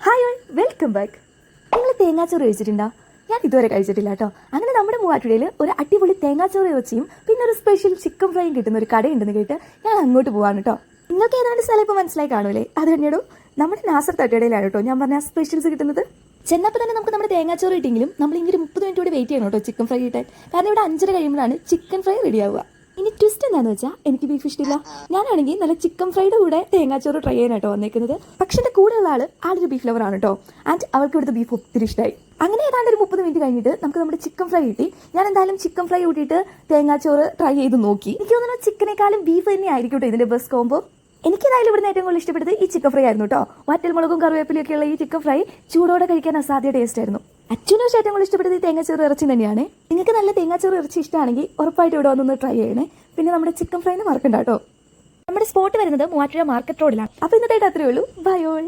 Hi all, welcome back. നിങ്ങൾ തേങ്ങാച്ചോറ് കഴിച്ചിട്ടുണ്ടോ? ഞാൻ ഇതുവരെ കഴിച്ചിട്ടില്ല കേട്ടോ. അങ്ങനെ നമ്മുടെ മൂവാറ്റുപുഴയിൽ ഒരു അടിപൊളി തേങ്ങാച്ചോറ് ഇറച്ചിയും പിന്നെ ഒരു സ്പെഷ്യൽ ചിക്കൻ ഫ്രൈയും കിട്ടുന്ന ഒരു കടയുണ്ടെന്ന് കേട്ട് ഞാൻ അങ്ങോട്ട് പോവാണ് കേട്ടോ. നിങ്ങൾക്ക് ഏതാണ്ട് സ്ഥലം ഇപ്പോൾ മനസ്സിലായി കാണൂലേ? അത് തന്നെയാണോ നമ്മുടെ നാസർ തട്ടുകടയിലാണ് കേട്ടോ ഞാൻ പറഞ്ഞ സ്പെഷ്യൽസ് കിട്ടുന്നത്. ചെന്നപ്പോൾ തന്നെ നമുക്ക് നമ്മുടെ തേങ്ങാച്ചോറ് കിട്ടിയെങ്കിലും നമ്മൾ ഇങ്ങനെ 30 മിനിറ്റ് കൂടി വെയിറ്റ് ചെയ്യണം കേട്ടോ ചിക്കൻ ഫ്രൈ കിട്ടാൻ. കാരണം ഇവിടെ 5:30 കഴിയുമ്പോഴാണ് ചിക്കൻ ഫ്രൈ റെഡി ആവുക. ഇനി ട്വിസ്റ്റ് എന്താണെന്ന് വെച്ചാൽ എനിക്ക് ബീഫ് ഇഷ്ടമില്ല. ഞാനാണെങ്കിൽ നല്ല ചിക്കൻ ഫ്രൈയുടെ കൂടെ തേങ്ങാച്ചോറ് ട്രൈ ചെയ്യാനായിട്ടോ വന്നേക്കുന്നത്. പക്ഷേ എൻ്റെ കൂടെയുള്ള ആളൊരു ബീഫ് ലവർ ആണ് കേട്ടോ. ആൻഡ് അവൾക്ക് ഇവിടുത്തെ ബീഫ് ഒത്തിരി ഇഷ്ടമായി. അങ്ങനെ ഏതാണ്ട് ഒരു 30 മിനിറ്റ് കഴിഞ്ഞിട്ട് നമുക്ക് നമ്മുടെ ചിക്കൻ ഫ്രൈ കിട്ടി. ഞാൻ എന്തായാലും ചിക്കൻ ഫ്രൈ കൂട്ടിയിട്ട് തേങ്ങാച്ചോറ് ട്രൈ ചെയ്ത് നോക്കി. എനിക്ക് തോന്നുന്നു ചിക്കനേക്കാളും ബീഫ് തന്നെ ആയിരിക്കും കേട്ടോ ഇതിന്റെ ബെസ്റ്റ് കോംബോ. എനിക്കേതായാലും ഇവിടുന്ന് ഏറ്റവും കൂടുതൽ ഇഷ്ടപ്പെട്ടത് ഈ ചിക്കൻ ഫ്രൈ ആയിരുന്നു കേട്ടോ. വറ്റൽമുളകും കറിവേപ്പിലൊക്കെ ഉള്ള ഈ ചിക്കൻ ഫ്രൈ ചൂടോടെ കഴിക്കാൻ അസാധ്യ ടേസ്റ്റ് ആയിരുന്നു. അച്ഛനും ഏറ്റവും കൂടുതൽ ഇഷ്ടപ്പെട്ടത് ഈ തേങ്ങാച്ചോറ് ഇറച്ചി തന്നെയാണ്. നിങ്ങൾക്ക് നല്ല തേങ്ങാച്ചോറ് ഇറച്ചി ഇഷ്ടമാണെങ്കിൽ ഉറപ്പായിട്ട് ഇവിടെ വന്നൊന്ന് ട്രൈ ചെയ്യണേ. പിന്നെ നമ്മുടെ ചിക്കൻ ഫ്രൈന്ന് മറക്കണ്ട കേട്ടോ. നമ്മുടെ സ്പോട്ട് വരുന്നത് മൂവാറ്റുപുഴ മാർക്കറ്റ് റോഡിലാണ്. അപ്പോൾ ഇന്നത്തെ അത്രയേ ഉള്ളൂ. Bye all.